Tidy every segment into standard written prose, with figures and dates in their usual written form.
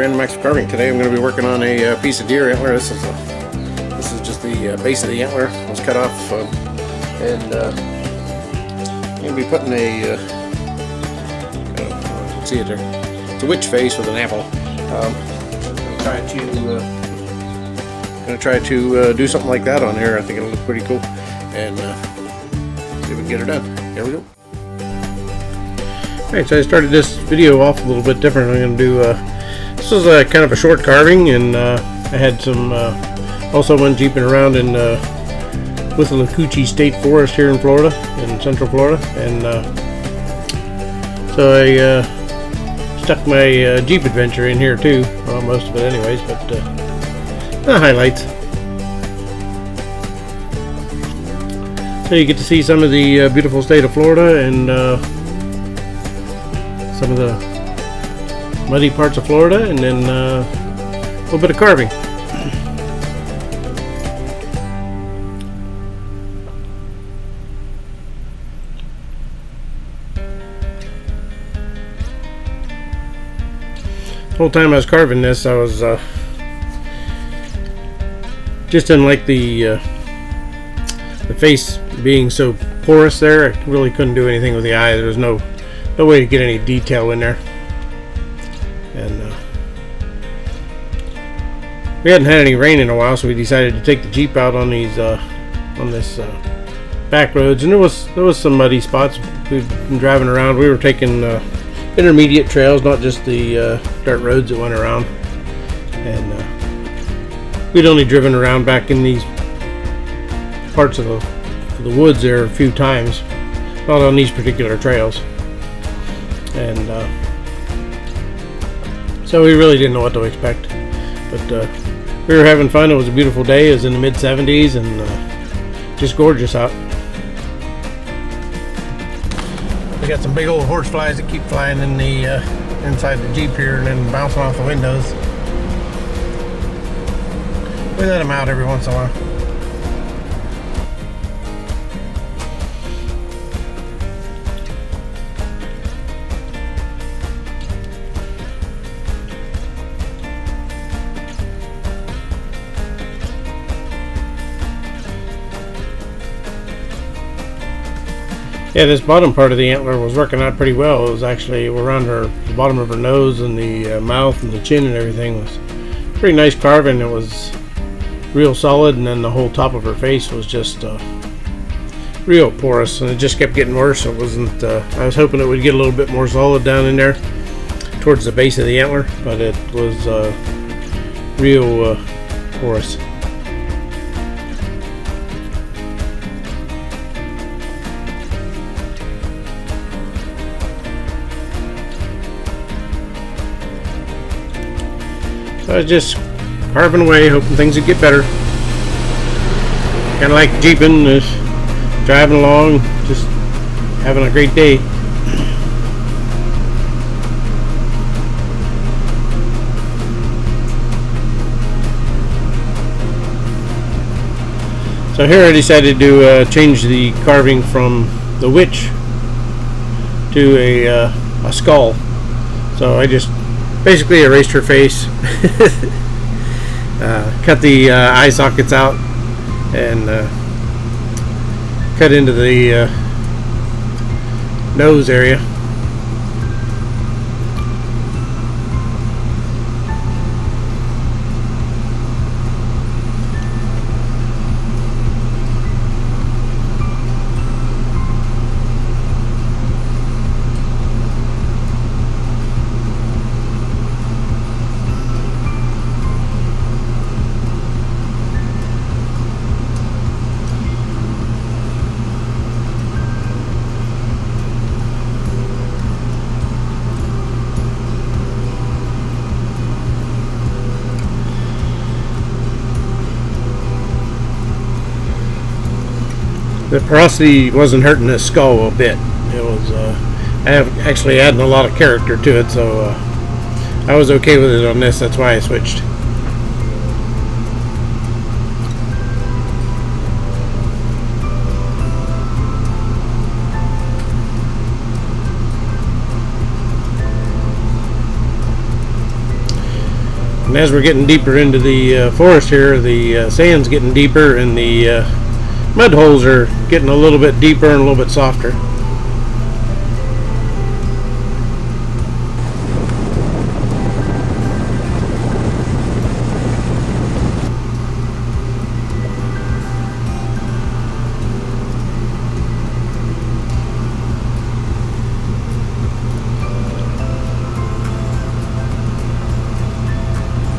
Random Acts of Carving. Today I'm going to be working on a piece of deer antler. This is just the base of the antler. It was cut off, and I'm going to be putting a see it there. It's a witch face with an apple. I'm going to try to do something like that on here. I think it'll look pretty cool, and see if we can get her done. Here we go. Alright, so I started this video off a little bit different. I'm going to do this is kind of a short carving, and I had some also went jeeping around in Withlacoochee State Forest here in Florida, in Central Florida, and so I stuck my Jeep adventure in here too. Well, most of it anyways, but the highlights. So you get to see some of the beautiful state of Florida and some of the muddy parts of Florida, and then a little bit of carving. The whole time I was carving this, I was just didn't like the face being so porous there. I really couldn't do anything with the eye. There was no way to get any detail in there, and we hadn't had any rain in a while, so we decided to take the Jeep out on these on this back roads, and there was some muddy spots. We've been driving around. We were taking intermediate trails, not just the dirt roads that went around, and we'd only driven around back in these parts of the woods there a few times, not on these particular trails. And so we really didn't know what to expect, but we were having fun. It was a beautiful day. It was in the mid-70s and just gorgeous out. We got some big old horse flies that keep flying in the inside the Jeep here and then bouncing off the windows. We let them out every once in a while. Yeah, this bottom part of the antler was working out pretty well. It was actually around the bottom of her nose and the mouth and the chin and everything was pretty nice carving. It was real solid, and then the whole top of her face was just real porous, and it just kept getting worse. It wasn't. I was hoping it would get a little bit more solid down in there towards the base of the antler, but it was real porous. So I was just carving away, hoping things would get better. Kind of like jeeping, just driving along, just having a great day. So here I decided to change the carving from the witch to a skull. So I just basically erased her face, cut the eye sockets out, and cut into the nose area. The porosity wasn't hurting this skull a bit. It was actually adding a lot of character to it, so I was okay with it on this. That's why I switched. And as we're getting deeper into the forest here, the sand's getting deeper and the mud holes are getting a little bit deeper and a little bit softer.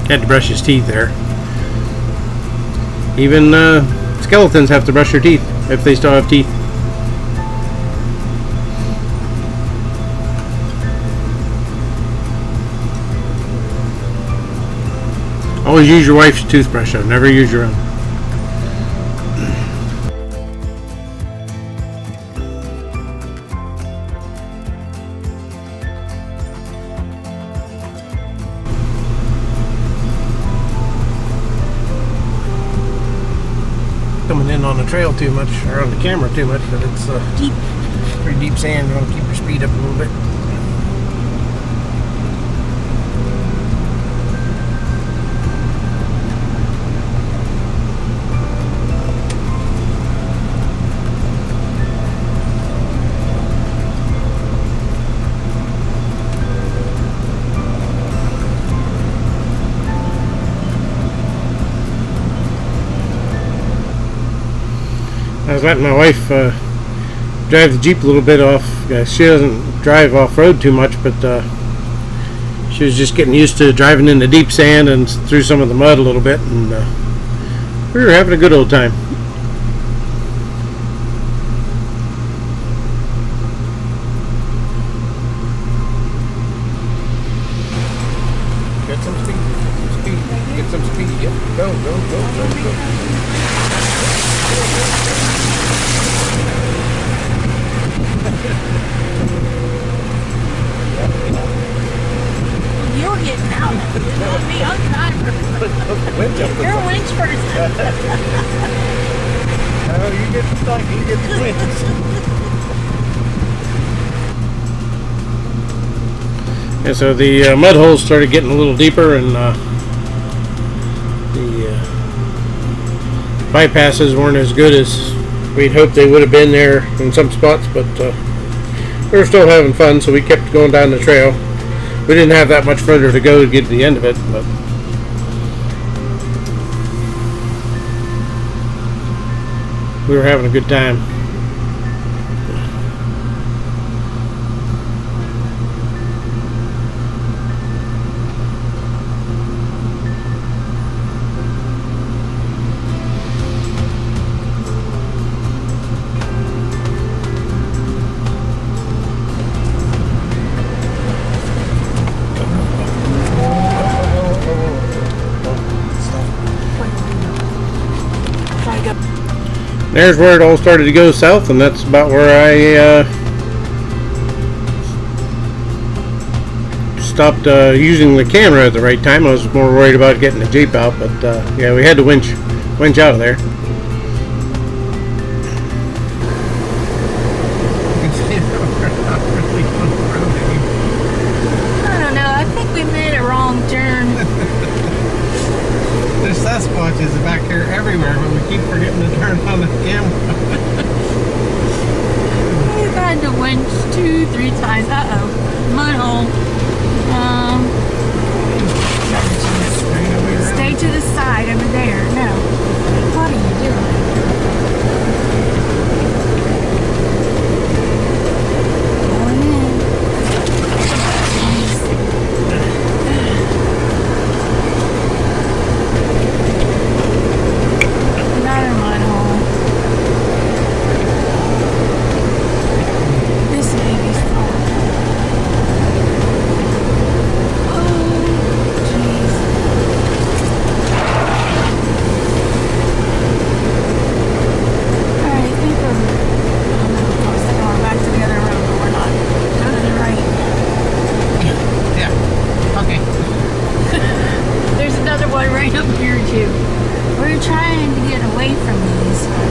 Had to brush his teeth there. Even skeletons have to brush their teeth if they still have teeth. Always use your wife's toothbrush though, never use your own. Coming in on the trail too much, or on the camera too much, but it's deep, pretty deep sand. You want to keep your speed up a little bit. I was letting my wife drive the Jeep a little bit off. She doesn't drive off-road too much, but she was just getting used to driving in the deep sand and through some of the mud a little bit, and we were having a good old time. Get some speed, get some speed, yep, go. You're getting out. It'll be on time. You're a winch person. Oh, you get the stuck, you get the winch. And so the mud holes started getting a little deeper, and the bypasses weren't as good as we'd hoped they would have been there in some spots, but we were still having fun, so we kept going down the trail. We didn't have that much further to go to get to the end of it, but we were having a good time. There's where it all started to go south, and that's about where I stopped using the camera at the right time. I was more worried about getting the Jeep out, but yeah, we had to winch out of there. I don't know. I think we made a wrong turn. There's Sasquatches back here everywhere, but we keep forgetting to turn on the camera. We've had to winch 2-3 times. Uh-oh. Mud hole. Stay to the side over there. No. What are you doing? Going in. Another mud hole. This baby's full. Oh, jeez. Alright, I think we're back to the other road, but we're not. Go to the right. Yeah. Okay. There's another one right up here too. We're trying to get away from these.